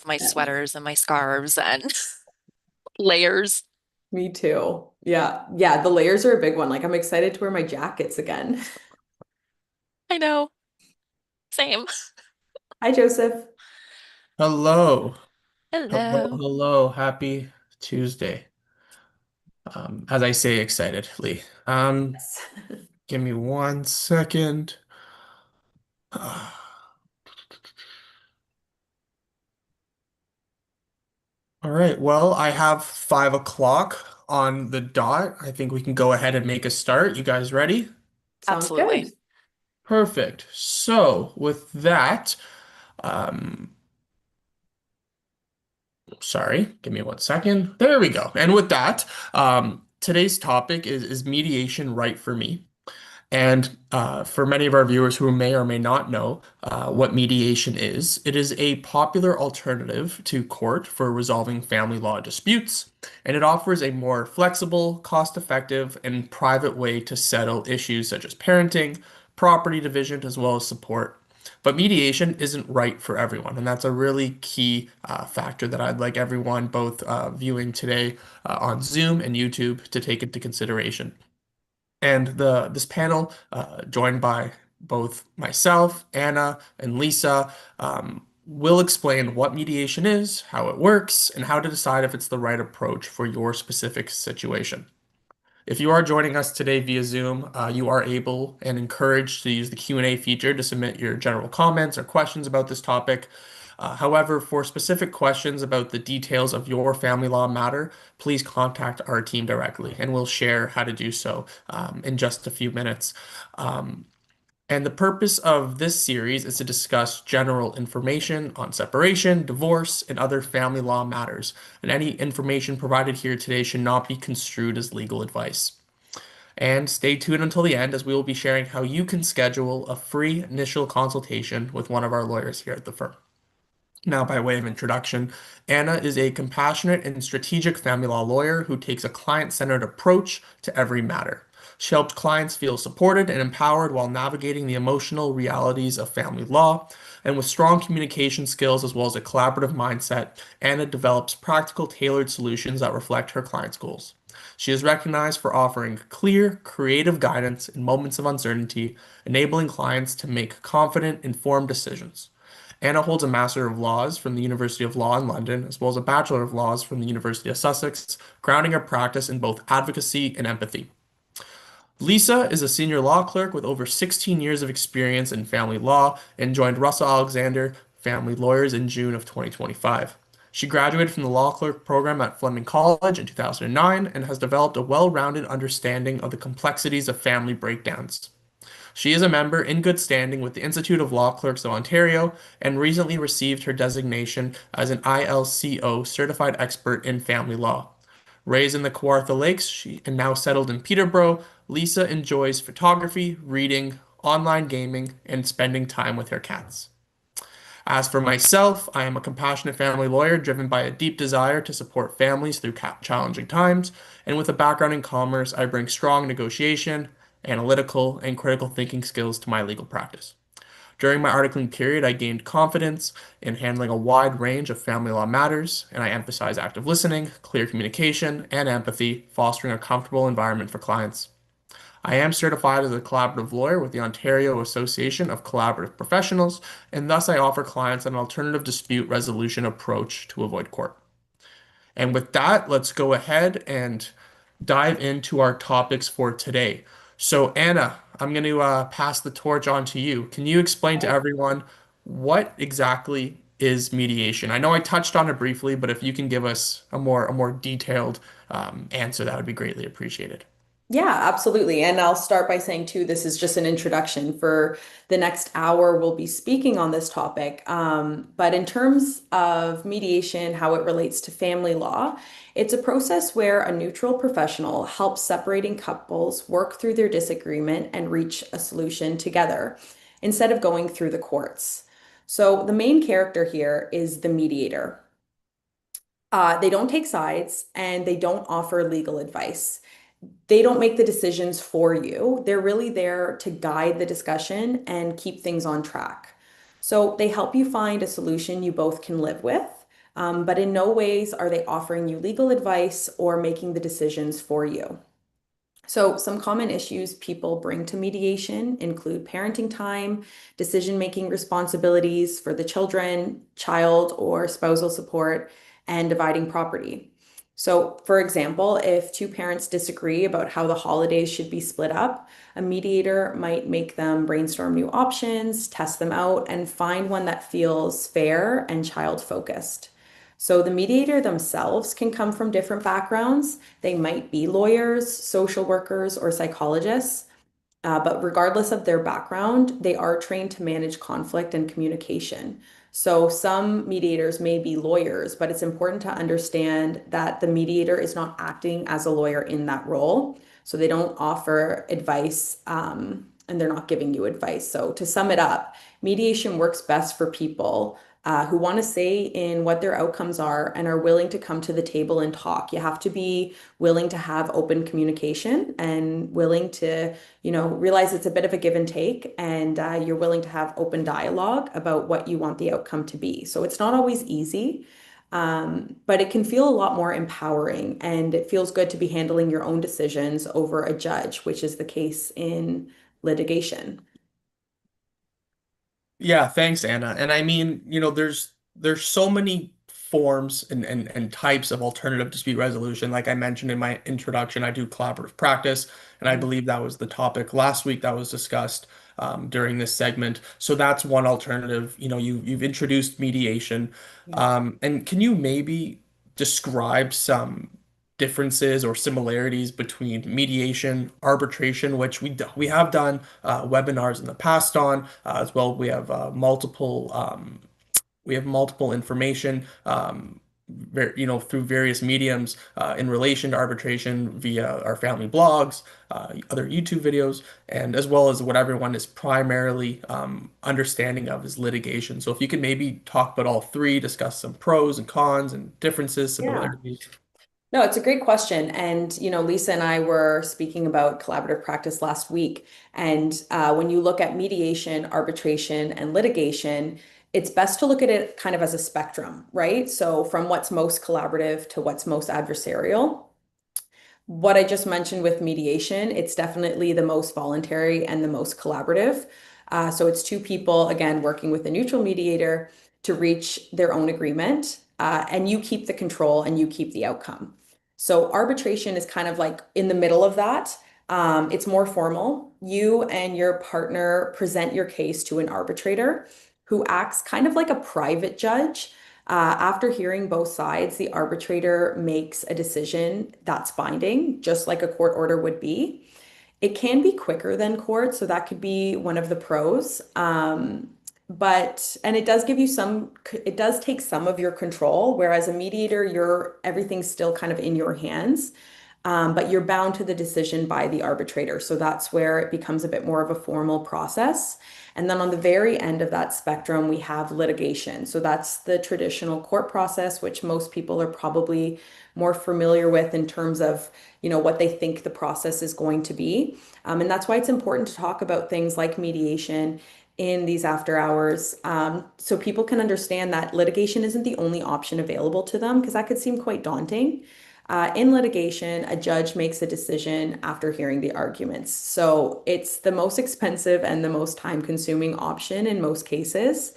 my Yeah, sweaters and my scarves and layers. me too. Yeah. Yeah, the layers are a big one. Like I'm excited to wear my jackets again. I know. Same. Hi, Joseph. Hello. Hello, Hello. hello. Happy Tuesday. As I say excitedly. Yes. Give me 1 second. All right. Well, I have 5 o'clock on the dot. I think we can go ahead and make a start. You guys ready? Sounds Absolutely. good. Perfect. So, with that, um, sorry, give me 1 second. There we go. And with that, today's topic is mediation right for me? And for many of our viewers who may or may not know what mediation is, it is a popular alternative to court for resolving family law disputes, and it offers a more flexible, cost-effective, and private way to settle issues such as parenting, property division, as well as support. But mediation isn't right for everyone, and that's a really key factor that I'd like everyone, both viewing today on Zoom and YouTube, to take into consideration. And this panel, joined by both myself, Anna, and Lisa, will explain what mediation is, how it works, and how to decide if it's the right approach for your specific situation. If you are joining us today via Zoom, you are able and encouraged to use the Q&A feature to submit your general comments or questions about this topic. However, for specific questions about the details of your family law matter, please contact our team directly, and we'll share how to do so in just a few minutes. Um, and the purpose of this series is to discuss general information on separation, divorce, and other family law matters. And any information provided here today should not be construed as legal advice. And stay tuned until the end as we will be sharing how you can schedule a free initial consultation with one of our lawyers here at the firm. Now, by way of introduction, Anna is a compassionate and strategic family law lawyer who takes a client-centered approach to every matter. She helps clients feel supported and empowered while navigating the emotional realities of family law. And with strong communication skills as well as a collaborative mindset, Anna develops practical, tailored solutions that reflect her clients' goals. She is recognized for offering clear, creative guidance in moments of uncertainty, enabling clients to make confident, informed decisions. Anna holds a Master of Laws from the University of Law in London, as well as a Bachelor of Laws from the University of Sussex, grounding her practice in both advocacy and empathy. Lisa is a senior law clerk with over 16 years of experience in family law and joined Russell Alexander Family Lawyers in June of 2025. She graduated from the law clerk program at Fleming College in 2009 and has developed a well-rounded understanding of the complexities of family breakdowns. She is a member in good standing with the Institute of Law Clerks of Ontario and recently received her designation as an ILCO certified expert in family law. Raised in the Kawartha Lakes and now settled in Peterborough, Lisa enjoys photography, reading, online gaming, and spending time with her cats. As for myself, I am a compassionate family lawyer driven by a deep desire to support families through challenging times, and with a background in commerce, I bring strong negotiation, analytical, and critical thinking skills to my legal practice. During my articling period, I gained confidence in handling a wide range of family law matters, and I emphasize active listening, clear communication, and empathy, fostering a comfortable environment for clients. I am certified as a collaborative lawyer with the Ontario Association of Collaborative Professionals, and thus I offer clients an alternative dispute resolution approach to avoid court. And with that, let's go ahead and dive into our topics for today. So, Anna, I'm going to pass the torch on to you. Can you explain to everyone what exactly is mediation? I know I touched on it briefly, but if you can give us a more detailed answer, that would be greatly appreciated. Yeah, absolutely. And I'll start by saying, too, this is just an introduction. For the next hour, we'll be speaking on this topic. But in terms of mediation, how it relates to family law, it's a process where a neutral professional helps separating couples work through their disagreement and reach a solution together instead of going through the courts. So the main character here is the mediator. They don't take sides and they don't offer legal advice. They don't make the decisions for you. They're really there to guide the discussion and keep things on track. So they help you find a solution you both can live with, but in no ways are they offering you legal advice or making the decisions for you. So, some common issues people bring to mediation include parenting time, decision-making responsibilities for the children, child or spousal support, and dividing property. So, for example, if two parents disagree about how the holidays should be split up, a mediator might make them brainstorm new options, test them out, and find one that feels fair and child-focused. So, the mediator themselves can come from different backgrounds. They might be lawyers, social workers, or psychologists, but regardless of their background, they are trained to manage conflict and communication. So some mediators may be lawyers, but it's important to understand that the mediator is not acting as a lawyer in that role. So they don't offer advice, and they're not giving you advice. So to sum it up, mediation works best for people who want to say in what their outcomes are and are willing to come to the table and talk. You have to be willing to have open communication and willing to, realize it's a bit of a give and take, and you're willing to have open dialogue about what you want the outcome to be. So it's not always easy, but it can feel a lot more empowering, and it feels good to be handling your own decisions over a judge, which is the case in litigation. Yeah, thanks, Anna. And I mean, there's so many forms and types of alternative dispute resolution. Like I mentioned in my introduction, I do collaborative practice, and I believe that was the topic last week that was discussed during this segment. So that's one alternative. You've introduced mediation. Yeah. And can you maybe describe some differences or similarities between mediation, arbitration, which we have done webinars in the past on as well. We have multiple information through various mediums in relation to arbitration via our family blogs, other YouTube videos, and as well as what everyone is primarily understanding of is litigation. So if you could maybe talk about all three, discuss some pros and cons and differences, Yeah. similarities. No, it's a great question. And, Lisa and I were speaking about collaborative practice last week. And when you look at mediation, arbitration, and litigation, it's best to look at it kind of as a spectrum, right? So from what's most collaborative to what's most adversarial. What I just mentioned with mediation, it's definitely the most voluntary and the most collaborative. So it's two people, again, working with a neutral mediator to reach their own agreement, and you keep the control and you keep the outcome. So arbitration is kind of like in the middle of that. It's more formal. You and your partner present your case to an arbitrator who acts kind of like a private judge. After hearing both sides, the arbitrator makes a decision that's binding, just like a court order would be. It can be quicker than court, so that could be one of the pros. And it does give you it does take some of your control, whereas a mediator, everything's still kind of in your hands. But you're bound to the decision by the arbitrator. So that's where it becomes a bit more of a formal process. And then on the very end of that spectrum, we have litigation. So that's the traditional court process, which most people are probably more familiar with in terms of, what they think the process is going to be. And that's why it's important to talk about things like mediation in these after hours, so people can understand that litigation isn't the only option available to them, because that could seem quite daunting. In litigation, a judge makes a decision after hearing the arguments. So it's the most expensive and the most time-consuming option in most cases.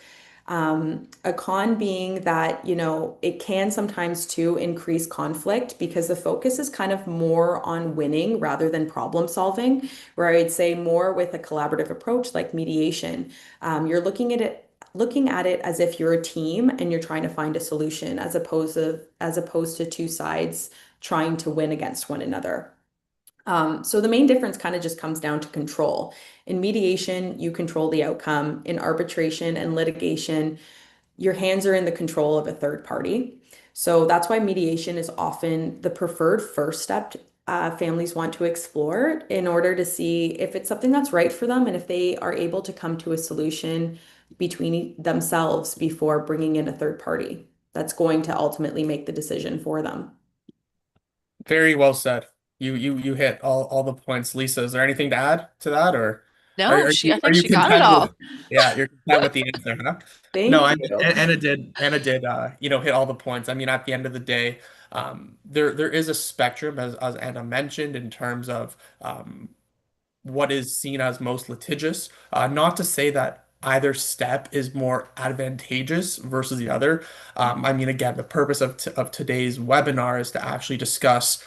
A con being that, it can sometimes too increase conflict because the focus is kind of more on winning rather than problem solving, where I'd say more with a collaborative approach like mediation. You're looking at it as if you're a team and you're trying to find a solution as opposed to two sides trying to win against one another. So the main difference kind of just comes down to control. In mediation, you control the outcome. In arbitration and litigation, your hands are in the control of a third party. So that's why mediation is often the preferred first step families want to explore in order to see if it's something that's right for them and if they are able to come to a solution between themselves before bringing in a third party that's going to ultimately make the decision for them. Very well said. You hit all the points. Lisa, is there anything to add to that or? No, I Are think you she got it content with, all. yeah, you're content with the answer, huh? No, Thank you. Anna did hit all the points. I mean, at the end of the day, there is a spectrum as Anna mentioned in terms of what is seen as most litigious. Not to say that either step is more advantageous versus the other. I mean, again, the purpose of, of today's webinar is to actually discuss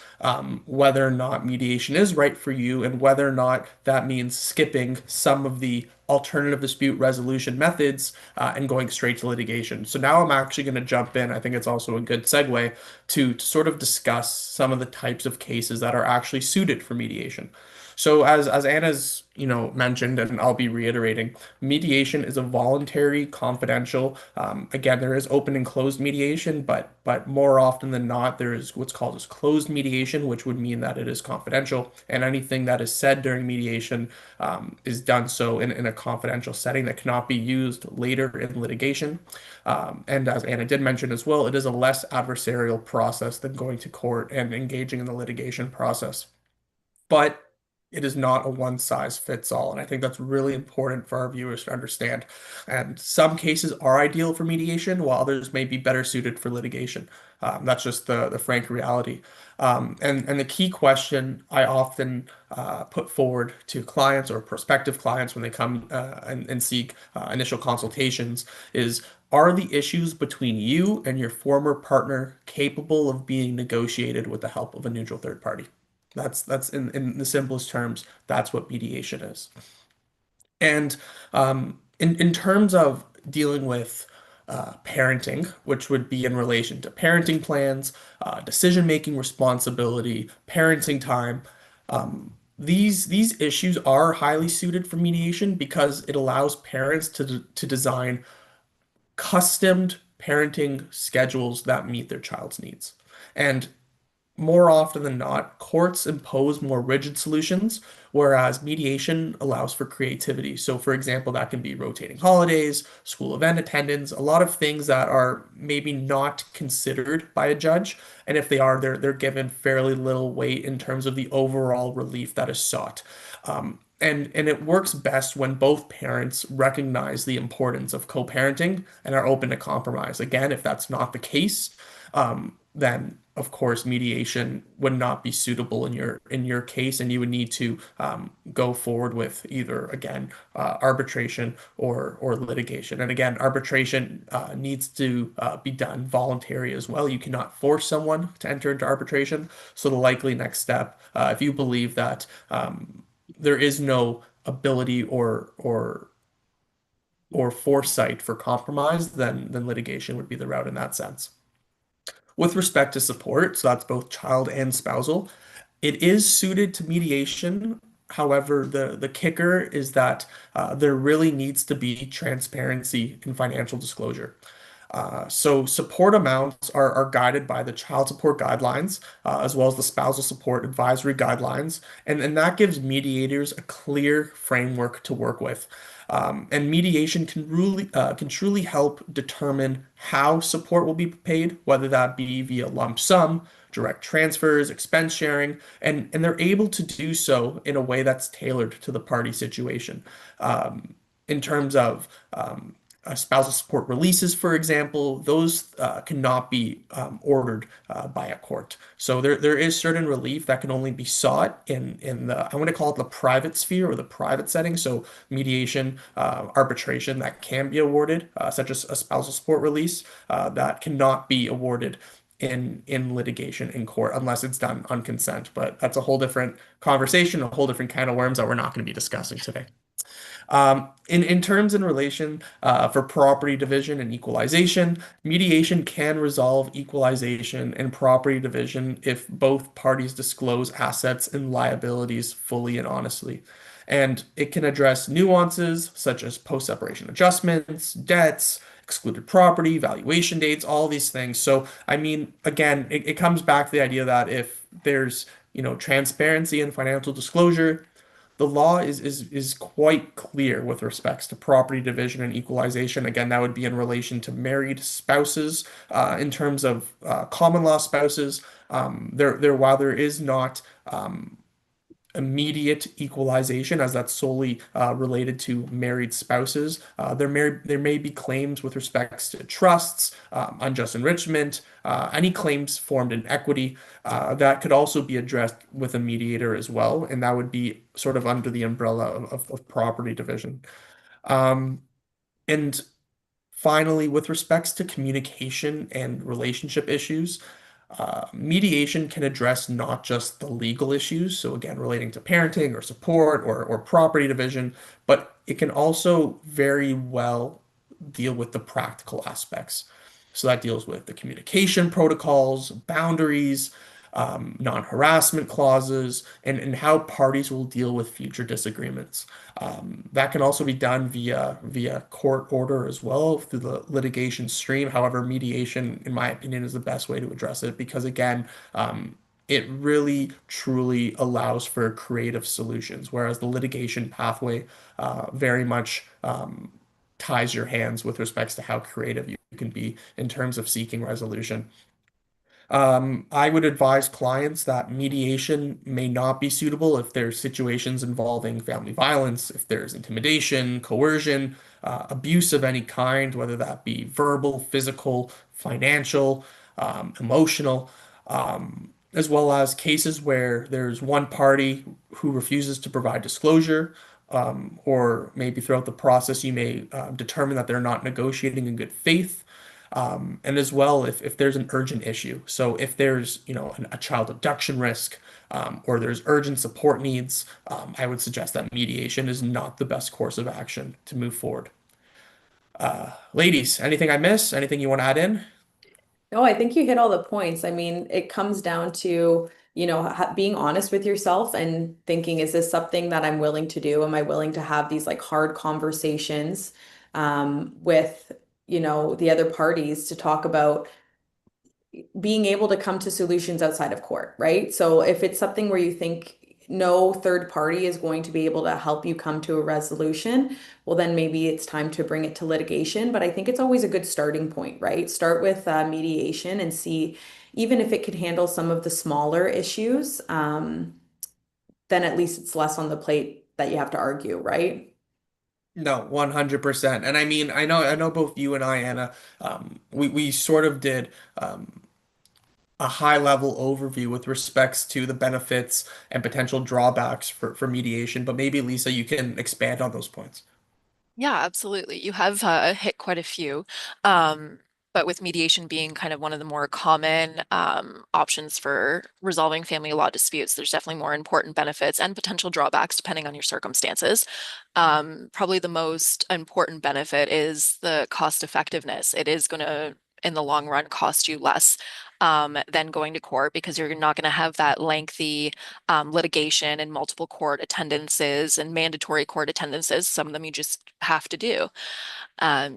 whether or not mediation is right for you and whether or not that means skipping some of the alternative dispute resolution methods and going straight to litigation. So now I'm actually going to jump in. I think it's also a good segue to sort of discuss some of the types of cases that are actually suited for mediation. So as Anna's, mentioned, and I'll be reiterating, mediation is a voluntary, confidential. Again, there is open and closed mediation, but more often than not, there is what's called as closed mediation, which would mean that it is confidential, and anything that is said during mediation is done so in a confidential setting that cannot be used later in litigation. And as Anna did mention as well, it is a less adversarial process than going to court and engaging in the litigation process, but it is not a one size fits all. And I think that's really important for our viewers to understand. And some cases are ideal for mediation, while others may be better suited for litigation. That's just the frank reality. And the key question I often put forward to clients or prospective clients when they come and seek initial consultations is, are the issues between you and your former partner capable of being negotiated with the help of a neutral third party? That's in the simplest terms, that's what mediation is. And in terms of dealing with parenting, which would be in relation to parenting plans, decision-making responsibility, parenting time, these issues are highly suited for mediation because it allows parents to design customed parenting schedules that meet their child's needs. And more often than not, courts impose more rigid solutions, whereas mediation allows for creativity. So, for example, that can be rotating holidays, school event attendance, a lot of things that are maybe not considered by a judge. And if they are, they're given fairly little weight in terms of the overall relief that is sought. And it works best when both parents recognize the importance of co-parenting and are open to compromise. Again, if that's not the case, then of course mediation would not be suitable in your case, and you would need to go forward with either again arbitration or litigation. And again, arbitration needs to be done voluntary as well. You cannot force someone to enter into arbitration. So the likely next step, if you believe that there is no ability or foresight for compromise, then litigation would be the route in that sense. With respect to support, so that's both child and spousal, it is suited to mediation. However, the kicker is that there really needs to be transparency in financial disclosure. So support amounts are guided by the child support guidelines, as well as the spousal support advisory guidelines, and that gives mediators a clear framework to work with. And mediation can truly help determine how support will be paid, whether that be via lump sum, direct transfers, expense sharing, and they're able to do so in a way that's tailored to the party situation. In terms of spousal support releases, for example, those cannot be ordered by a court. So there is certain relief that can only be sought in the, I want to call it the private sphere or the private setting. So mediation, arbitration that can be awarded, such as a spousal support release, that cannot be awarded in litigation in court unless it's done on consent. But that's a whole different conversation, a whole different can of worms that we're not going to be discussing today. In terms in relation for property division and equalization, mediation can resolve equalization and property division if both parties disclose assets and liabilities fully and honestly. And it can address nuances such as post-separation adjustments, debts, excluded property, valuation dates, all these things. So, I mean, again, it comes back to the idea that if there's, transparency and financial disclosure, the law is quite clear with respects to property division and equalization. Again, that would be in relation to married spouses. In terms of common law spouses, while there is not immediate equalization, as that's solely related to married spouses. There may be claims with respects to trusts, unjust enrichment, any claims formed in equity that could also be addressed with a mediator as well, and that would be sort of under the umbrella of property division. Um, and finally, with respects to communication and relationship issues, mediation can address not just the legal issues, so again, relating to parenting or support or property division, but it can also very well deal with the practical aspects. So that deals with the communication protocols, boundaries, non-harassment clauses, and how parties will deal with future disagreements. That can also be done via court order as well through the litigation stream. However, mediation, in my opinion, is the best way to address it because again, it really truly allows for creative solutions, whereas the litigation pathway very much ties your hands with respects to how creative you can be in terms of seeking resolution. I would advise clients that mediation may not be suitable if there's situations involving family violence, if there's intimidation, coercion, abuse of any kind, whether that be verbal, physical, financial, emotional, as well as cases where there's one party who refuses to provide disclosure, or maybe throughout the process you may determine that they're not negotiating in good faith. And as well, if there's an urgent issue, so if there's, a child abduction risk, or there's urgent support needs, I would suggest that mediation is not the best course of action to move forward. Ladies, anything I miss? Anything you want to add in? No, I think you hit all the points. I mean, it comes down to, being honest with yourself and thinking, is this something that I'm willing to do? Am I willing to have these like hard conversations with, the other parties to talk about being able to come to solutions outside of court, right? So if it's something where you think no third party is going to be able to help you come to a resolution, well, then maybe it's time to bring it to litigation. But I think it's always a good starting point, right? Start with mediation and see, even if it could handle some of the smaller issues, then at least it's less on the plate that you have to argue, right? No, 100%. And I mean, I know both you and I, Anna, we sort of did a high level overview with respects to the benefits and potential drawbacks for mediation, but maybe Lisa, you can expand on those points. Yeah, absolutely. You have hit quite a few. But with mediation being kind of one of the more common options for resolving family law disputes, there's definitely more important benefits and potential drawbacks depending on your circumstances. Probably the most important benefit is the cost effectiveness. It is going to, in the long run, cost you less than going to court because you're not going to have that lengthy litigation and multiple court attendances and mandatory court attendances. Some of them you just have to do.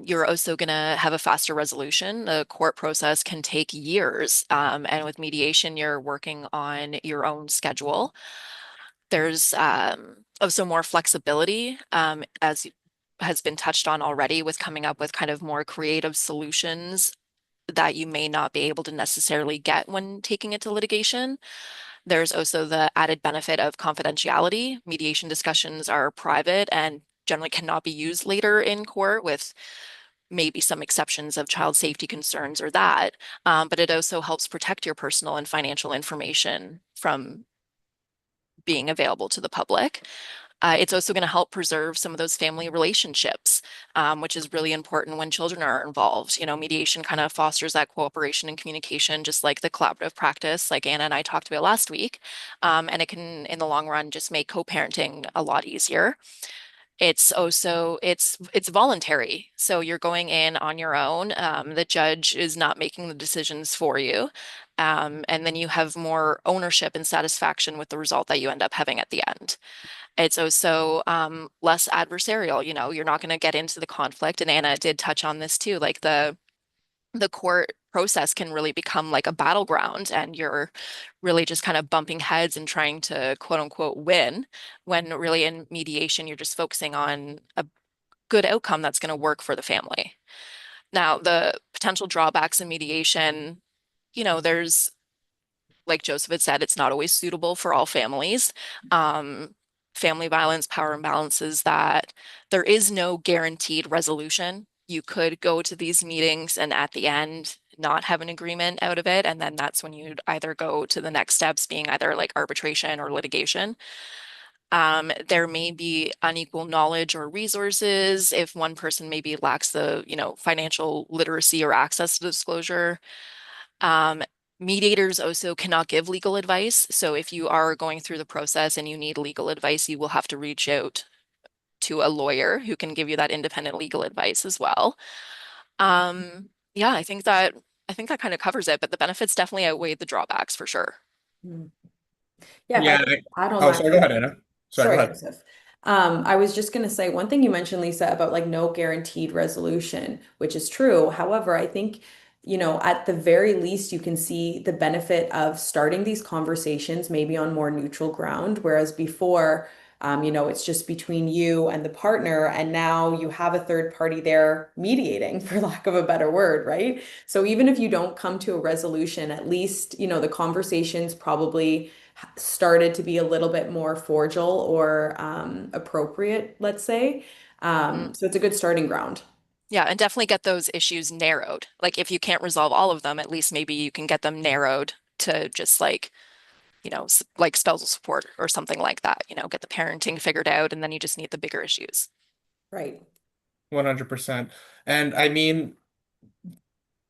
You're also going to have a faster resolution. The court process can take years. And with mediation, you're working on your own schedule. There's also more flexibility, as has been touched on already, with coming up with kind of more creative solutions that you may not be able to necessarily get when taking it to litigation. There's also the added benefit of confidentiality. Mediation discussions are private and generally cannot be used later in court, with maybe some exceptions of child safety concerns or that. But it also helps protect your personal and financial information from being available to the public. It's also going to help preserve some of those family relationships, which is really important when children are involved. Mediation kind of fosters that cooperation and communication, just like the collaborative practice, like Anna and I talked about last week. And it can, in the long run, just make co-parenting a lot easier. It's voluntary, so you're going in on your own. The judge is not making the decisions for you. And then you have more ownership and satisfaction with the result that you end up having at the end. It's also less adversarial. You're not going to get into the conflict. And Anna did touch on this too. Like the court process can really become like a battleground, and you're really just kind of bumping heads and trying to quote unquote win, when really in mediation, you're just focusing on a good outcome that's going to work for the family. Now, the potential drawbacks in mediation, there's like Joseph had said, it's not always suitable for all families. Um, Family violence, power imbalances, that there is no guaranteed resolution. You could go to these meetings and at the end not have an agreement out of it. And then that's when you'd either go to the next steps, being either like arbitration or litigation. There may be unequal knowledge or resources if one person maybe lacks the, financial literacy or access to disclosure. Um, Mediators also cannot give legal advice. So if you are going through the process and you need legal advice, you will have to reach out to a lawyer who can give you that independent legal advice as well. Yeah, I think that kind of covers it, but the benefits definitely outweigh the drawbacks for sure. Mm. Yeah, if I Yeah. could add on Oh, that sorry. Go ahead, quickly. Anna. Sorry. Go Sorry, ahead. Joseph. I was just going to say one thing you mentioned, Lisa, about like no guaranteed resolution, which is true. However, I think, at the very least, you can see the benefit of starting these conversations maybe on more neutral ground, whereas before, it's just between you and the partner, and now you have a third party there mediating, for lack of a better word, right? So even if you don't come to a resolution, at least, the conversations probably started to be a little bit more cordial or appropriate, let's say. Mm. So it's a good starting ground. Yeah, and definitely get those issues narrowed. Like if you can't resolve all of them, at least maybe you can get them narrowed to just like, like spousal support or something like that, get the parenting figured out, and then you just need the bigger issues. Right. 100%. And I mean,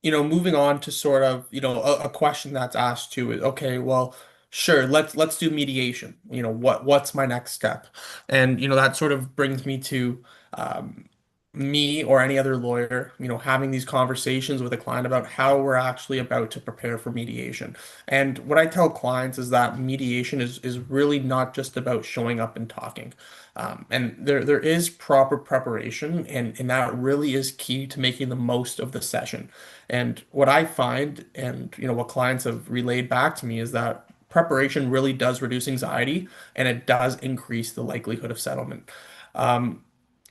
moving on to sort of, a question that's asked too is, okay, well, sure, let's do mediation. What's my next step? And that sort of brings me to um, me or any other lawyer, having these conversations with a client about how we're actually about to prepare for mediation. And what I tell clients is that mediation is really not just about showing up and talking. And there is proper preparation, and that really is key to making the most of the session. And what I find, and what clients have relayed back to me, is that preparation really does reduce anxiety, and it does increase the likelihood of settlement. Um,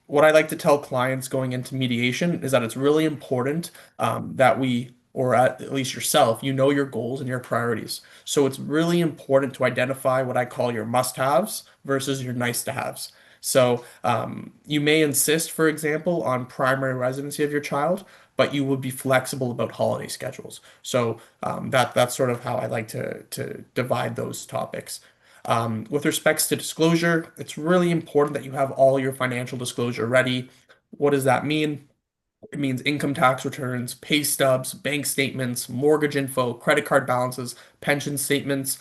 what I like to tell clients going into mediation is that it's really important that we, or at least yourself, your goals and your priorities. So it's really important to identify what I call your must-haves versus your nice-to-haves. So you may insist, for example, on primary residency of your child, but you would be flexible about holiday schedules. So that's sort of how I like to divide those topics. With respects to disclosure, it's really important that you have all your financial disclosure ready. What does that mean? It means income tax returns, pay stubs, bank statements, mortgage info, credit card balances, pension statements.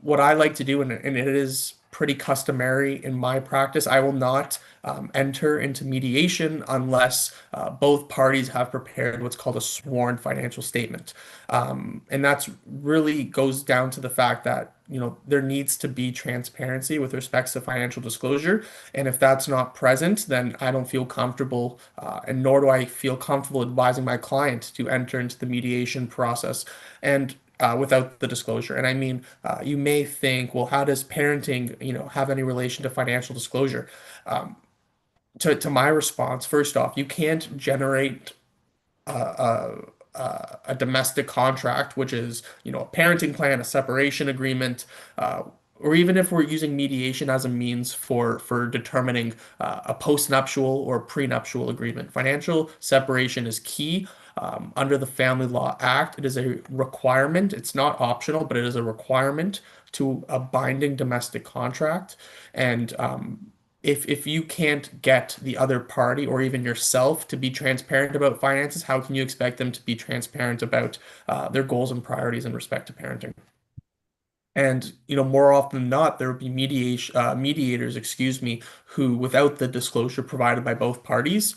What I like to do, and it is pretty customary in my practice, I will not enter into mediation unless both parties have prepared what's called a sworn financial statement. And that's really goes down to the fact that, there needs to be transparency with respects to financial disclosure. And if that's not present, then I don't feel comfortable, and nor do I feel comfortable advising my client to enter into the mediation process and without the disclosure. And I mean, you may think, well, how does parenting, have any relation to financial disclosure? Um, to my response, first off, you can't generate a domestic contract, which is, a parenting plan, a separation agreement, or even if we're using mediation as a means for determining a postnuptial or prenuptial agreement. Financial separation is key. Under the Family Law Act, it is a requirement. It's not optional, but it is a requirement to a binding domestic contract. And if you can't get the other party or even yourself to be transparent about finances, how can you expect them to be transparent about their goals and priorities in respect to parenting? And more often than not, there would be mediators, excuse me, who, without the disclosure provided by both parties,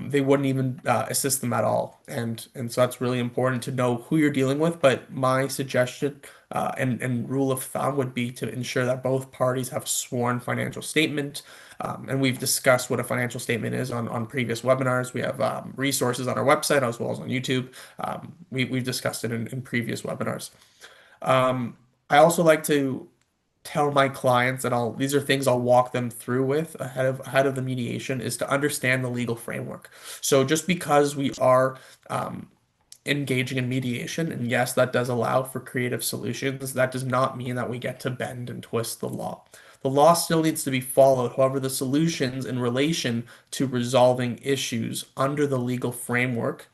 they wouldn't even assist them at all. And so that's really important to know who you're dealing with. But my suggestion and rule of thumb would be to ensure that both parties have a sworn financial statement. And we've discussed what a financial statement is on previous webinars. We have resources on our website as well as on YouTube. We've discussed it in previous webinars. Um, I also like to tell my clients that these are things I'll walk them through with ahead of the mediation is to understand the legal framework. So just because we are engaging in mediation, and yes, that does allow for creative solutions, that does not mean that we get to bend and twist the law. The law still needs to be followed. However, the solutions in relation to resolving issues under the legal framework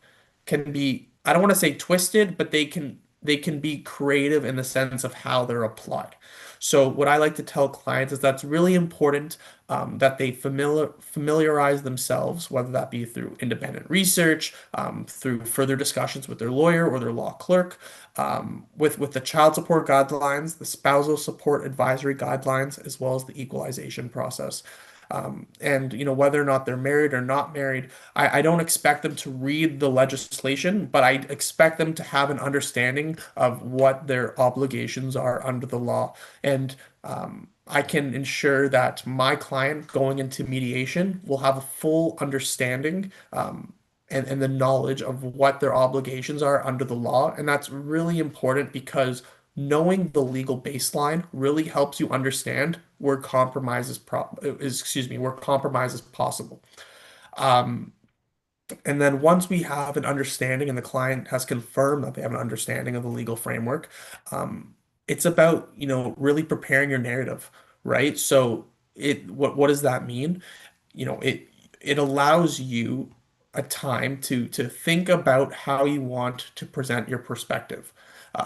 can be, I don't want to say twisted, but they can be creative in the sense of how they're applied. So what I like to tell clients is that's really important, that they familiarize themselves, whether that be through independent research, through further discussions with their lawyer or their law clerk, with the child support guidelines, the spousal support advisory guidelines, as well as the equalization process. And whether or not they're married or not married, I don't expect them to read the legislation, but I expect them to have an understanding of what their obligations are under the law. And I can ensure that my client going into mediation will have a full understanding, and the knowledge of what their obligations are under the law. And that's really important because knowing the legal baseline really helps you understand where where compromise is possible. Um, and then once we have an understanding and the client has confirmed that they have an understanding of the legal framework, it's about, really preparing your narrative, right? So what does that mean? It allows you a time to think about how you want to present your perspective.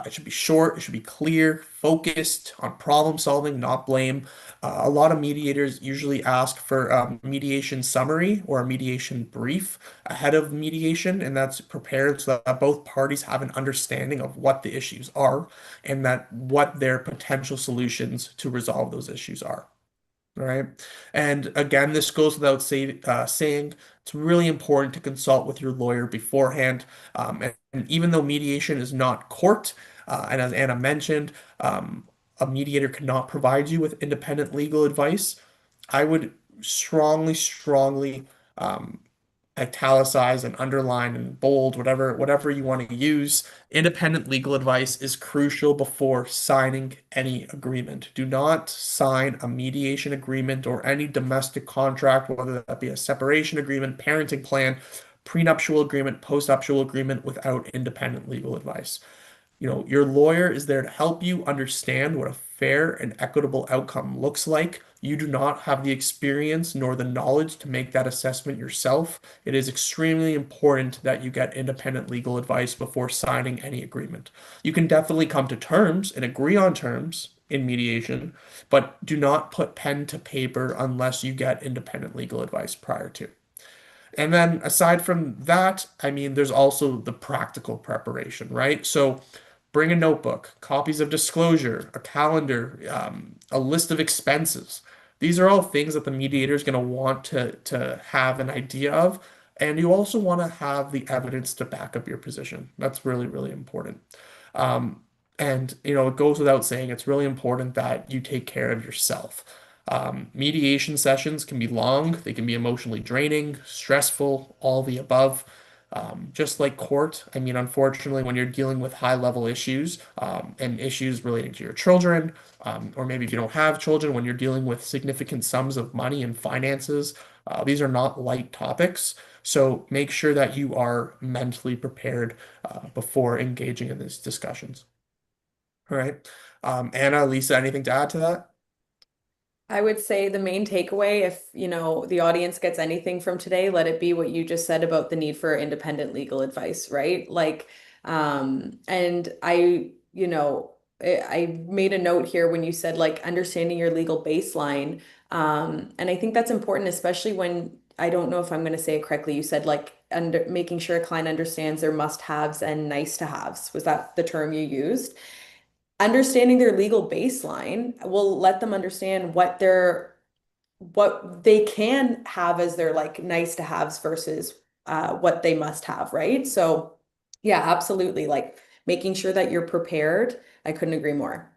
It should be short, it should be clear, focused on problem solving, not blame. A lot of mediators usually ask for a mediation summary or a mediation brief ahead of mediation, and that's prepared so that both parties have an understanding of what the issues are and that what their potential solutions to resolve those issues are. All right. And again, this goes without saying, it's really important to consult with your lawyer beforehand. And even though mediation is not court, and as Anna mentioned, a mediator cannot provide you with independent legal advice, I would strongly, strongly um, italicize and underline and bold, whatever you want to use. Independent legal advice is crucial before signing any agreement. Do not sign a mediation agreement or any domestic contract, whether that be a separation agreement, parenting plan, prenuptial agreement, postnuptial agreement, without independent legal advice. Your lawyer is there to help you understand what a fair and equitable outcome looks like. You do not have the experience nor the knowledge to make that assessment yourself. It is extremely important that you get independent legal advice before signing any agreement. You can definitely come to terms and agree on terms in mediation, but do not put pen to paper unless you get independent legal advice prior to. And then aside from that, I mean, there's also the practical preparation, right? So bring a notebook, copies of disclosure, a calendar, a list of expenses. These are all things that the mediator is going to want to have an idea of. And you also want to have the evidence to back up your position. That's really, really important. Um, and, it goes without saying, it's really important that you take care of yourself. Mediation sessions can be long, they can be emotionally draining, stressful, all the above. Just like court, I mean, unfortunately, when you're dealing with high-level issues, and issues relating to your children, or maybe if you don't have children, when you're dealing with significant sums of money and finances, these are not light topics. So make sure that you are mentally prepared, before engaging in these discussions. All right. Anna, Lisa, anything to add to that? I would say the main takeaway, if the audience gets anything from today, let it be what you just said about the need for independent legal advice, right? Like, and I made a note here when you said like understanding your legal baseline. And I think that's important, especially when I don't know if I'm going to say it correctly. You said like under making sure a client understands their must-haves and nice-to-haves. Was that the term you used? Understanding their legal baseline will let them understand what they can have as their like nice to haves versus what they must have, right? So yeah, absolutely. Like making sure that you're prepared. I couldn't agree more.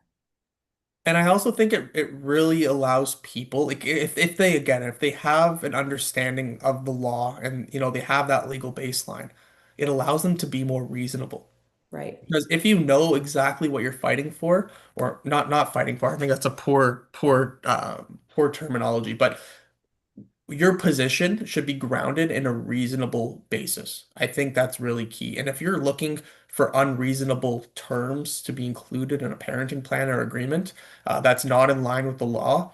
And I also think it really allows people, like if they have an understanding of the law and they have that legal baseline, it allows them to be more reasonable. Right. Because if you know exactly what you're fighting for, or not fighting for, I think that's a poor terminology, but your position should be grounded in a reasonable basis. I think that's really key. And if you're looking for unreasonable terms to be included in a parenting plan or agreement, that's not in line with the law,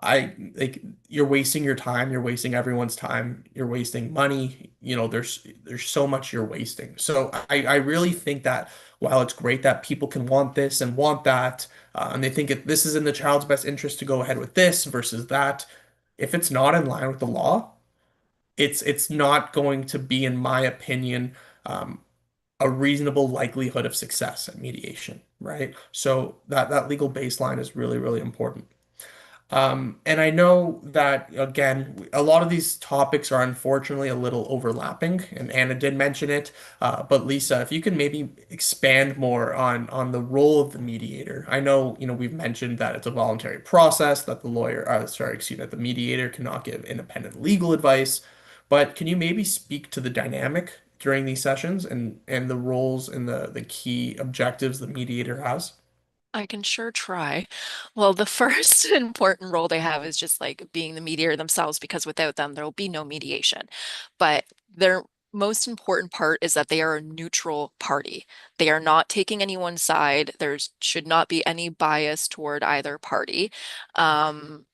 I like you're wasting your time, you're wasting everyone's time, you're wasting money. There's so much you're wasting. So I really think that while it's great that people can want this and want that, and they think this is in the child's best interest to go ahead with this versus that, if it's not in line with the law, it's not going to be, in my opinion, um, a reasonable likelihood of success at mediation, right? So that legal baseline is really, really important. And I know that, again, a lot of these topics are unfortunately a little overlapping, and Anna did mention it. But Lisa, if you could maybe expand more on the role of the mediator. I know, we've mentioned that it's a voluntary process, that the lawyer, sorry, excuse me, that the mediator cannot give independent legal advice. But can you maybe speak to the dynamic during these sessions and the roles and the key objectives the mediator has? I can sure try. Well, the first important role they have is just like being the mediator themselves, because without them, there will be no mediation. But their most important part is that they are a neutral party. They are not taking anyone's side. There should not be any bias toward either party. Um,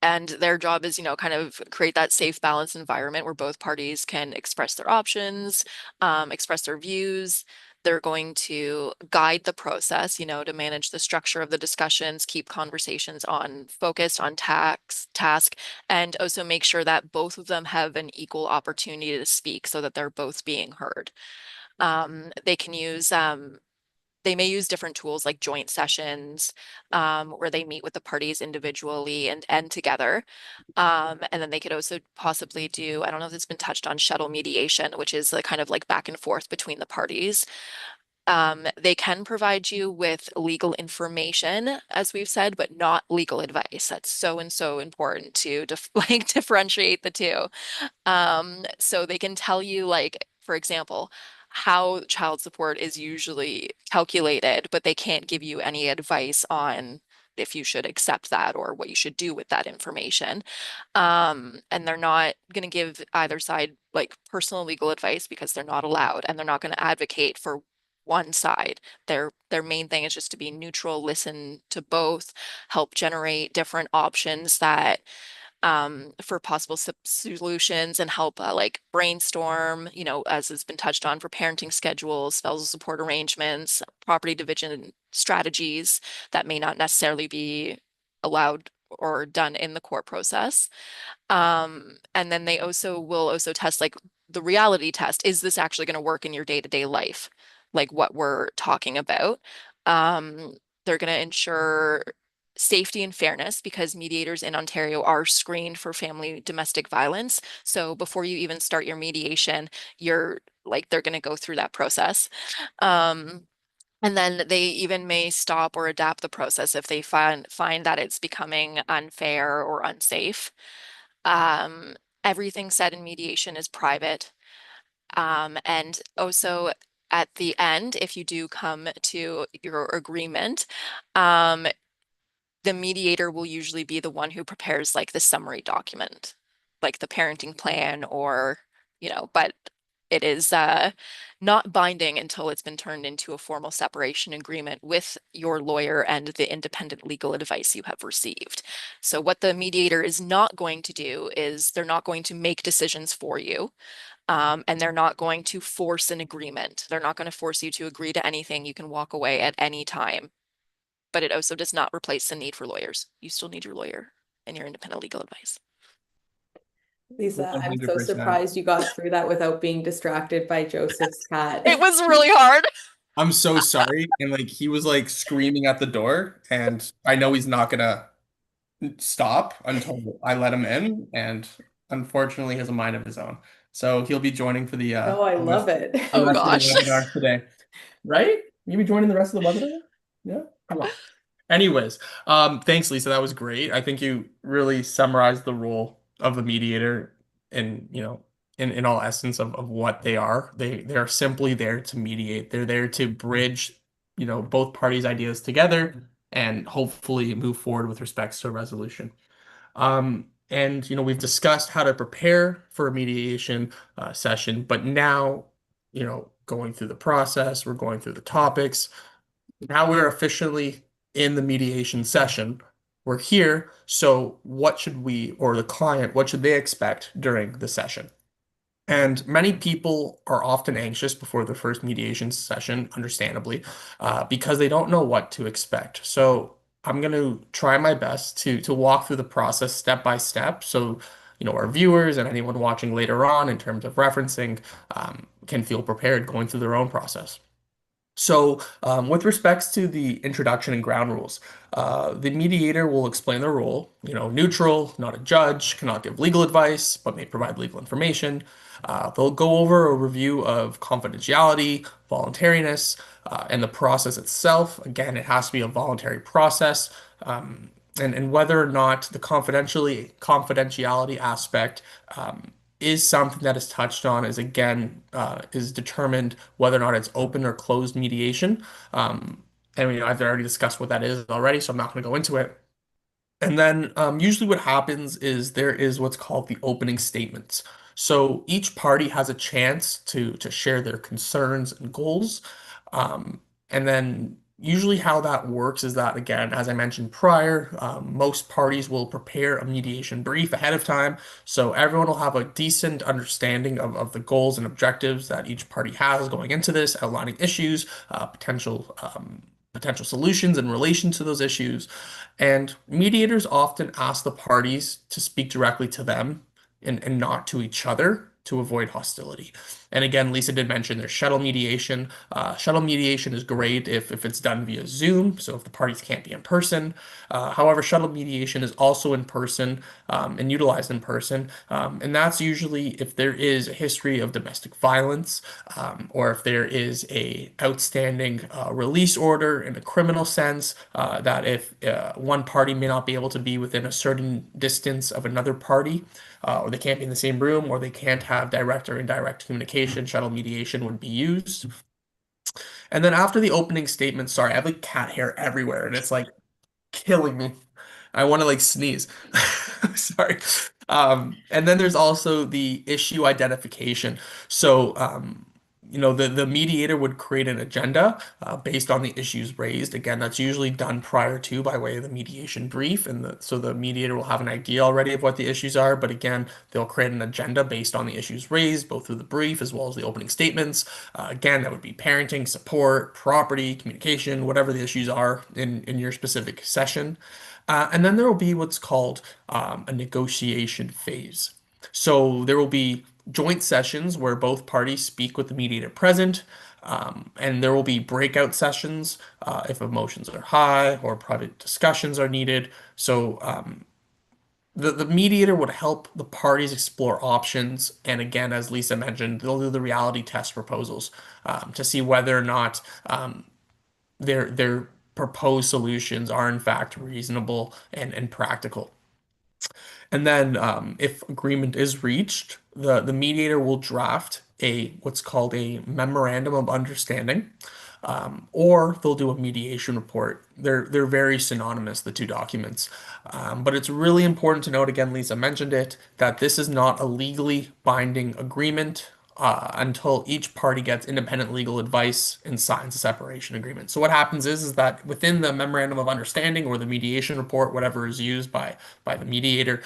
and their job is, kind of create that safe, balanced environment where both parties can express their options, express their views. They're going to guide the process, to manage the structure of the discussions, keep conversations on focused on task, and also make sure that both of them have an equal opportunity to speak so that they're both being heard. They can use they may use different tools like joint sessions, where they meet with the parties individually and together. And then they could also possibly do, I don't know if it's been touched on, shuttle mediation, which is the kind of like back and forth between the parties. They can provide you with legal information, as we've said, but not legal advice. That's so and so important to like differentiate the two. So they can tell you, like, for example, how child support is usually calculated, but they can't give you any advice on if you should accept that or what you should do with that information. And they're not going to give either side like personal legal advice because they're not allowed, and they're not going to advocate for one side. Their main thing is just to be neutral, listen to both, help generate different options that for possible solutions, and help like brainstorm, as has been touched on, for parenting schedules, spousal support arrangements, property division strategies that may not necessarily be allowed or done in the court process. And then they also will also test like the reality test. Is this actually going to work in your day-to-day life? Like what we're talking about. Um, they're going to ensure safety and fairness because mediators in Ontario are screened for family domestic violence. So before you even start your mediation, they're going to go through that process. Um, and then they even may stop or adapt the process if they find that it's becoming unfair or unsafe. Um, Everything said in mediation is private. And also at the end, if you do come to your agreement, um, the mediator will usually be the one who prepares like the summary document, like the parenting plan, or, but it is not binding until it's been turned into a formal separation agreement with your lawyer and the independent legal advice you have received. So what the mediator is not going to do is they're not going to make decisions for you. And they're not going to force an agreement. They're not going to force you to agree to anything. You can walk away at any time, but it also does not replace the need for lawyers. You still need your lawyer and your independent legal advice. Lisa, I'm so 100%. surprised you got through that without being distracted by Joseph's It cat. was really hard. I'm so sorry. And like he was like screaming at the door, and I know he's not gonna stop until I let him in. And unfortunately, he has a mind of his own. So he'll be joining for No, I love it. the Oh rest of the gosh. webinar today. Right? You be joining the rest of the webinar? Yeah. Come on. Anyways, thanks, Lisa. That was great. I think you really summarized the role of the mediator in, in all essence of what they are. They are simply there to mediate. They're there to bridge, both parties' ideas together and hopefully move forward with respects to a resolution. And we've discussed how to prepare for a mediation session, but now, going through the process, we're going through the topics. Now we're officially in the mediation session. We're here, so what should we, or the client, what should they expect during the session? And many people are often anxious before their first mediation session, understandably, because they don't know what to expect. So I'm going to try my best to walk through the process step by step, so our viewers and anyone watching later on, in terms of referencing, can feel prepared going through their own process. So, with respects to the introduction and ground rules, the mediator will explain their role, neutral, not a judge, cannot give legal advice, but may provide legal information. They'll go over a review of confidentiality, voluntariness, and the process itself. Again, it has to be a voluntary process, and whether or not the confidentiality aspect is something that is touched on is again is determined whether or not it's open or closed mediation. And I've already discussed what that is already, so I'm not going to go into it. And then usually what happens is there is what's called the opening statements. So each party has a chance to share their concerns and goals. Um, and then usually how that works is that, again, as I mentioned prior, most parties will prepare a mediation brief ahead of time. So everyone will have a decent understanding of the goals and objectives that each party has going into this, outlining issues, potential solutions in relation to those issues. And mediators often ask the parties to speak directly to them and not to each other to avoid hostility. And again, Lisa did mention there's shuttle mediation. Shuttle mediation is great if it's done via Zoom, so if the parties can't be in person. However, shuttle mediation is also in person and utilized in person. And that's usually if there is a history of domestic violence or if there is a outstanding release order in a criminal sense, that if one party may not be able to be within a certain distance of another party, or they can't be in the same room, or they can't have direct or indirect communication, shuttle mediation would be used. And then after the opening statement, sorry, I have like cat hair everywhere, and it's like killing me. I want to like sneeze. Sorry. And then there's also the issue identification. So, the mediator would create an agenda based on the issues raised. Again, that's usually done prior to by way of the mediation brief, and so the mediator will have an idea already of what the issues are. But again, they'll create an agenda based on the issues raised, both through the brief as well as the opening statements. Again, that would be parenting, support, property, communication, whatever the issues are in your specific session. And then there will be what's called a negotiation phase. So there will be joint sessions where both parties speak with the mediator present, and there will be breakout sessions if emotions are high or private discussions are needed. So the mediator would help the parties explore options, and again, as Lisa mentioned, they'll do the reality test proposals to see whether or not their proposed solutions are in fact reasonable and practical. And then if agreement is reached, the mediator will draft a what's called a memorandum of understanding, or they'll do a mediation report. They're very synonymous, the two documents. But it's really important to note, again, Lisa mentioned it, that this is not a legally binding agreement until each party gets independent legal advice and signs a separation agreement. So what happens is that within the memorandum of understanding or the mediation report, whatever is used by the mediator,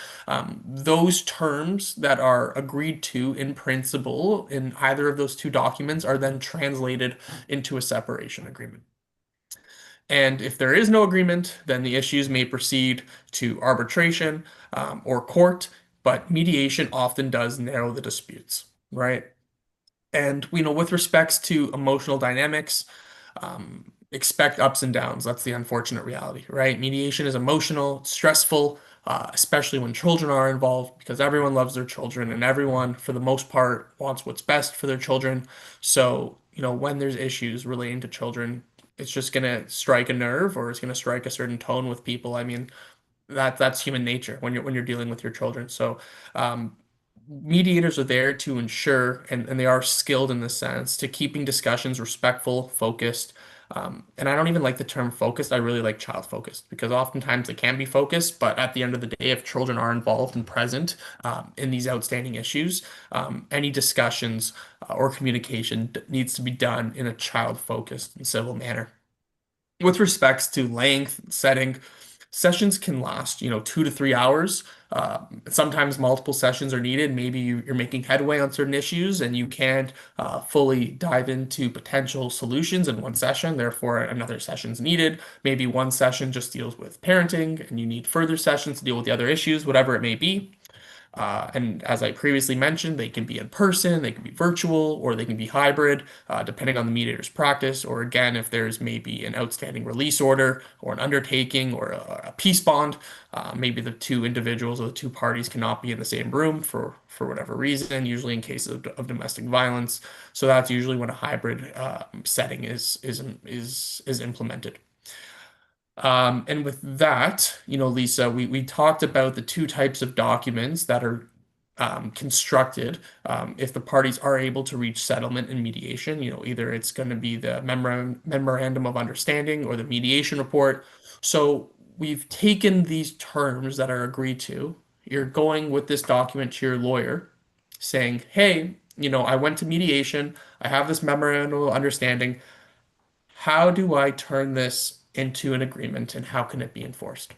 those terms that are agreed to in principle in either of those two documents are then translated into a separation agreement. And if there is no agreement, then the issues may proceed to arbitration or court, but mediation often does narrow the disputes, right? And with respects to emotional dynamics, expect ups and downs. That's the unfortunate reality, right? Mediation is emotional, stressful, especially when children are involved, because everyone loves their children and everyone, for the most part, wants what's best for their children. So, when there's issues relating to children, it's just gonna strike a nerve or it's gonna strike a certain tone with people. I mean, that's human nature when you're dealing with your children. So, mediators are there to ensure, and they are skilled in this sense, to keeping discussions respectful, focused, And I don't even like the term focused. I really like child focused because oftentimes it can be focused, but at the end of the day, if children are involved and present in these outstanding issues, any discussions or communication needs to be done in a child focused and civil manner. With respects to length, setting, sessions can last, 2 to 3 hours. Sometimes multiple sessions are needed. Maybe you're making headway on certain issues and you can't fully dive into potential solutions in one session. Therefore, another session's needed. Maybe one session just deals with parenting and you need further sessions to deal with the other issues, whatever it may be. And as I previously mentioned, they can be in person, they can be virtual, or they can be hybrid, depending on the mediator's practice. Or again, if there's maybe an outstanding release order or an undertaking or a peace bond, maybe the two individuals or the two parties cannot be in the same room for whatever reason, usually in cases of domestic violence. So that's usually when a hybrid setting is implemented. And with that, Lisa, we talked about the two types of documents that are constructed if the parties are able to reach settlement and mediation. Either it's going to be the memorandum of understanding or the mediation report. So we've taken these terms that are agreed to. You're going with this document to your lawyer saying, hey, I went to mediation. I have this memorandum of understanding. How do I turn this into an agreement and how can it be enforced?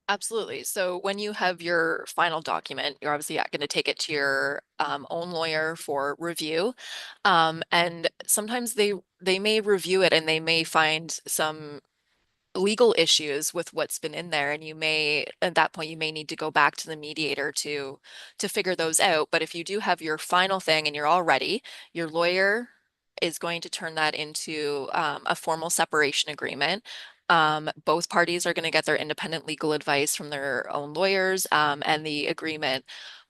Absolutely. So when you have your final document, you're obviously going to take it to your own lawyer for review. And sometimes they may review it and they may find some legal issues with what's been in there, and you may at that point you may need to go back to the mediator to figure those out. But if you do have your final thing and you're all ready, your lawyer is going to turn that into a formal separation agreement. Both parties are going to get their independent legal advice from their own lawyers, and the agreement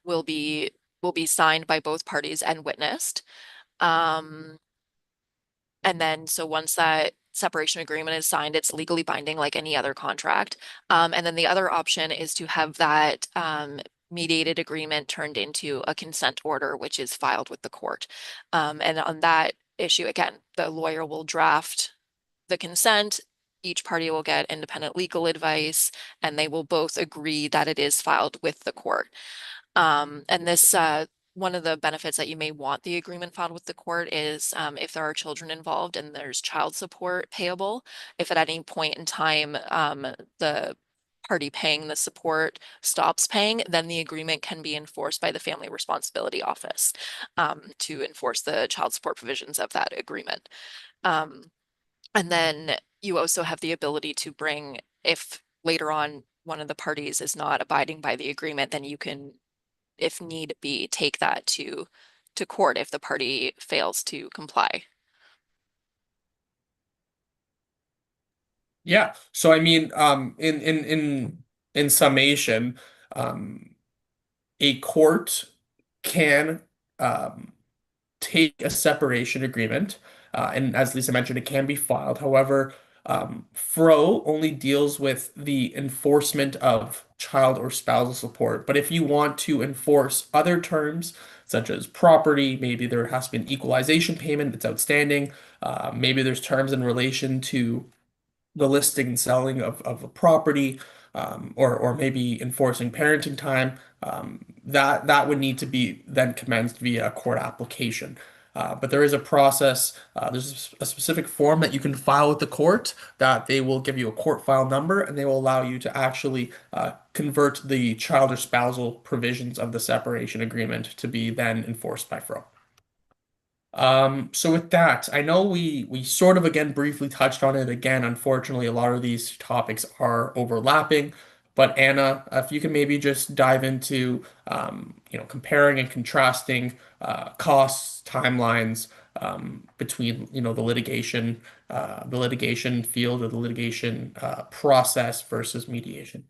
will be signed by both parties and witnessed. Um, and then, so once that separation agreement is signed, it's legally binding like any other contract. And then the other option is to have that mediated agreement turned into a consent order, which is filed with the court. And on that issue, again, the lawyer will draft the consent. Each party will get independent legal advice, and they will both agree that it is filed with the court. And this, one of the benefits that you may want the agreement filed with the court is if there are children involved and there's child support payable, if at any point in time the party paying the support stops paying, then the agreement can be enforced by the Family Responsibility Office to enforce the child support provisions of that agreement. Um, and then you also have the ability to bring, if later on one of the parties is not abiding by the agreement, then you can, if need be, take that to court if the party fails to comply. Yeah. So I mean, in summation, um, a court can take a separation agreement, and as Lisa mentioned, it can be filed. However, FRO only deals with the enforcement of child or spousal support. But if you want to enforce other terms, such as property, maybe there has to be an equalization payment that's outstanding. Maybe there's terms in relation to the listing and selling of a property, or maybe enforcing parenting time, that would need to be then commenced via a court application. But there is a process. There's a specific form that you can file with the court that they will give you a court file number and they will allow you to actually convert the child or spousal provisions of the separation agreement to be then enforced by FRO. So with that, I know we sort of again briefly touched on it again. Unfortunately, a lot of these topics are overlapping. But Anna, if you can maybe just dive into comparing and contrasting costs, timelines between the litigation field or the litigation process versus mediation.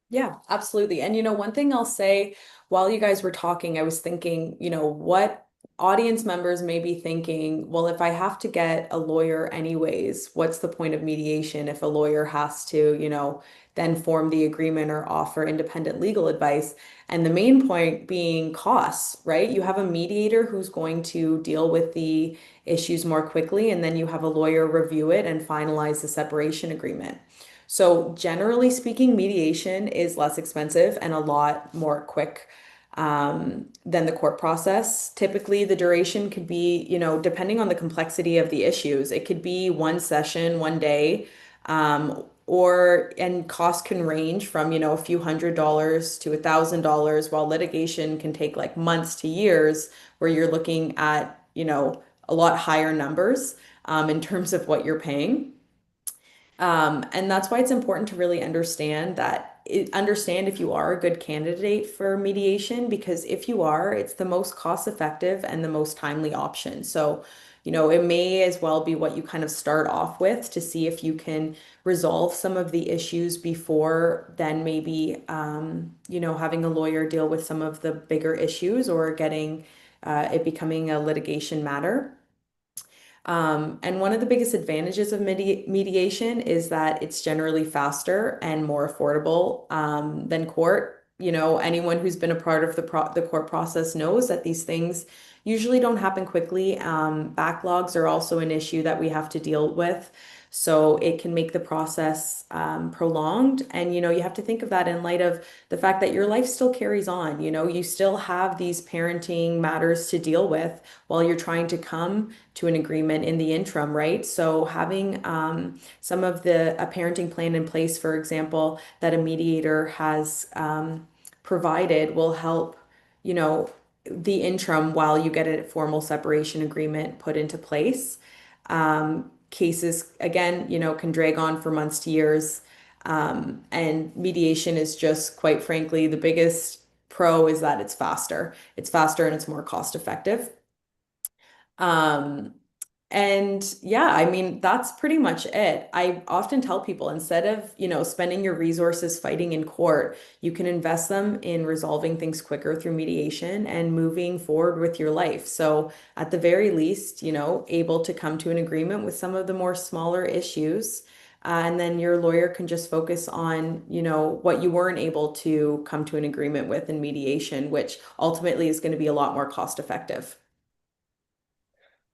Yeah, absolutely. And one thing I'll say while you guys were talking, I was thinking, what audience members may be thinking, well, if I have to get a lawyer anyways, what's the point of mediation if a lawyer has to, then form the agreement or offer independent legal advice? And the main point being costs, right? You have a mediator who's going to deal with the issues more quickly, and then you have a lawyer review it and finalize the separation agreement. So, generally speaking, mediation is less expensive and a lot more quick than the court process. Typically, the duration could be, depending on the complexity of the issues, it could be one session, one day, and costs can range from, a few $100s to $1,000, while litigation can take like months to years, where you're looking at, a lot higher numbers, in terms of what you're paying. And that's why it's important to really understand if you are a good candidate for mediation, because if you are, it's the most cost effective and the most timely option. So, it may as well be what you kind of start off with to see if you can resolve some of the issues before then maybe, having a lawyer deal with some of the bigger issues or getting it becoming a litigation matter. And one of the biggest advantages of mediation is that it's generally faster and more affordable than court. Anyone who's been a part of the court process knows that these things usually don't happen quickly. Backlogs are also an issue that we have to deal with. So it can make the process prolonged. And, you have to think of that in light of the fact that your life still carries on. You still have these parenting matters to deal with while you're trying to come to an agreement in the interim, right? So having some of a parenting plan in place, for example, that a mediator has provided will help, you know, the interim while you get a formal separation agreement put into place. Cases, again, can drag on for months to years. And mediation is just, quite frankly, the biggest pro is that it's faster. It's faster and it's more cost effective. Um, and yeah, I mean, that's pretty much it. I often tell people instead of, spending your resources fighting in court, you can invest them in resolving things quicker through mediation and moving forward with your life. So at the very least, able to come to an agreement with some of the more smaller issues. And then your lawyer can just focus on, what you weren't able to come to an agreement with in mediation, which ultimately is going to be a lot more cost effective.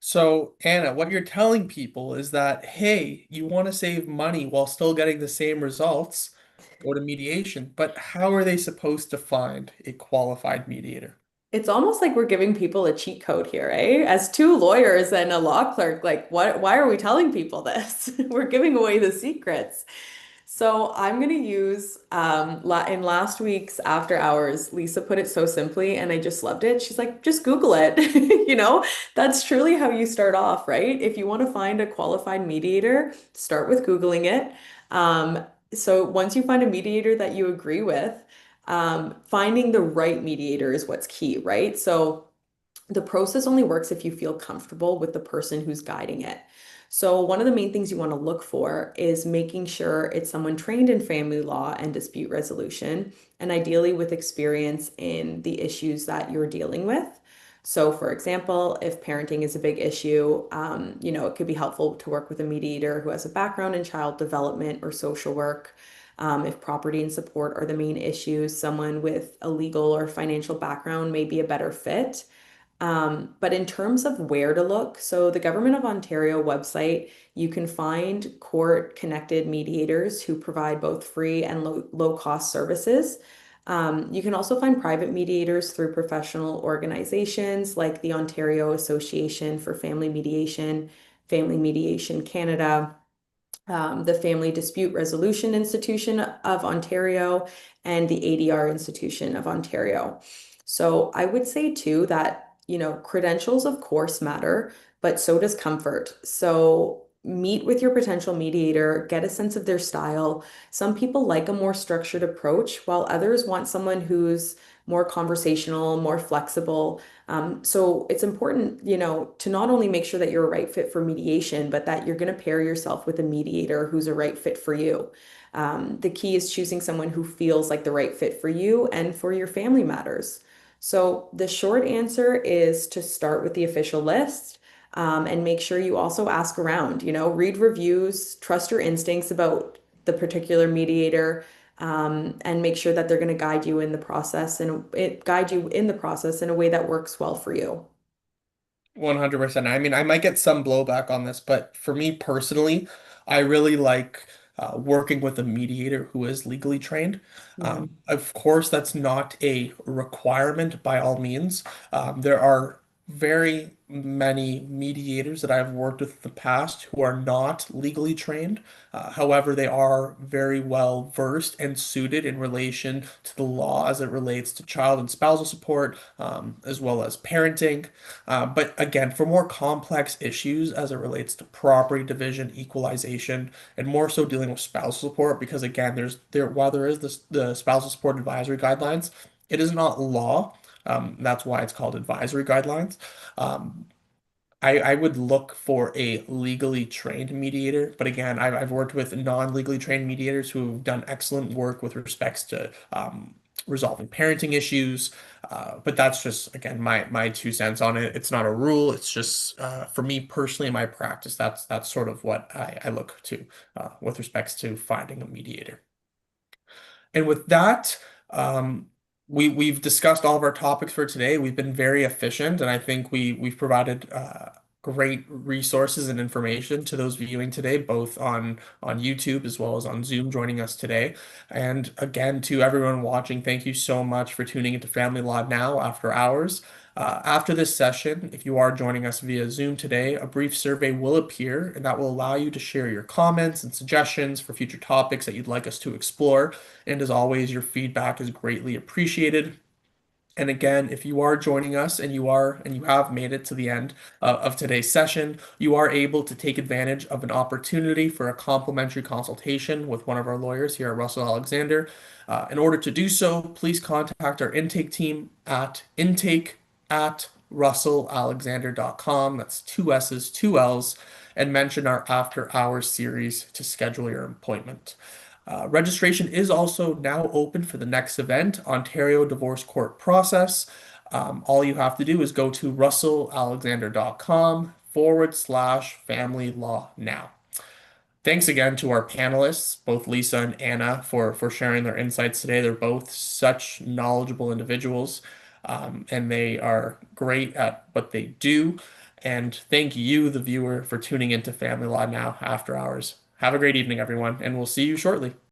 So, Anna, what you're telling people is that, hey, you want to save money while still getting the same results, go to mediation. But how are they supposed to find a qualified mediator? It's almost like we're giving people a cheat code here, eh? As two lawyers and a law clerk, like why are we telling people this? We're giving away the secrets. So I'm going to use la in last week's After Hours, Lisa put it so simply and I just loved it. She's like, just Google it. That's truly how you start off, right? If you want to find a qualified mediator, start with Googling it. So once you find a mediator that you agree with, finding the right mediator is what's key, right? So the process only works if you feel comfortable with the person who's guiding it. So, one of the main things you want to look for is making sure it's someone trained in family law and dispute resolution, and ideally with experience in the issues that you're dealing with. So, for example, if parenting is a big issue, it could be helpful to work with a mediator who has a background in child development or social work. If property and support are the main issues, someone with a legal or financial background may be a better fit. But in terms of where to look, so the Government of Ontario website, you can find court-connected mediators who provide both free and low-cost services. You can also find private mediators through professional organizations like the Ontario Association for Family Mediation Canada, the Family Dispute Resolution Institution of Ontario, and the ADR Institution of Ontario. So I would say too that, credentials of course matter, but so does comfort. So meet with your potential mediator, get a sense of their style. Some people like a more structured approach, while others want someone who's more conversational, more flexible. So it's important, to not only make sure that you're a right fit for mediation, but that you're going to pair yourself with a mediator who's a right fit for you. The key is choosing someone who feels like the right fit for you and for your family matters. So the short answer is to start with the official list, and make sure you also ask around, read reviews, trust your instincts about the particular mediator, and make sure that they're going to guide you in the process and guide you in the process in a way that works well for you. 100%. I mean, I might get some blowback on this, but for me personally, I really like working with a mediator who is legally trained. Mhm. Of course, that's not a requirement by all means. There are very many mediators that I've worked with in the past who are not legally trained. However, they are very well versed and suited in relation to the law as it relates to child and spousal support, as well as parenting. But again, for more complex issues as it relates to property division, equalization, and more so dealing with spousal support, because again, while there is the spousal support advisory guidelines, it is not law. That's why it's called advisory guidelines. Um, I would look for a legally trained mediator, but again, I've worked with non-legally trained mediators who have done excellent work with respects to resolving parenting issues. But that's just again my 2 cents on it. It's not a rule. It's just for me personally in my practice, that's sort of what I look to with respects to finding a mediator. And with that, we've discussed all of our topics for today. We've been very efficient, and I think we've provided great resources and information to those viewing today, both on YouTube as well as on Zoom, joining us today. And again, to everyone watching, thank you so much for tuning into Family Law Now after hours. After this session, if you are joining us via Zoom today, a brief survey will appear, and that will allow you to share your comments and suggestions for future topics that you'd like us to explore. And as always, your feedback is greatly appreciated. And again, if you are joining us and you have made it to the end of today's session, you are able to take advantage of an opportunity for a complimentary consultation with one of our lawyers here at Russell Alexander. In order to do so, please contact our intake team at intake@russellalexander.com. That's two S's, two L's, and mention our after hours series to schedule your appointment. Registration is also now open for the next event, Ontario Divorce Court Process. All you have to do is go to russellalexander.com/family law now. Thanks again to our panelists, both Lisa and Anna, for sharing their insights today. They're both such knowledgeable individuals, and they are great at what they do. And thank you, the viewer, for tuning into Family Law Now After Hours. Have a great evening, everyone, and we'll see you shortly.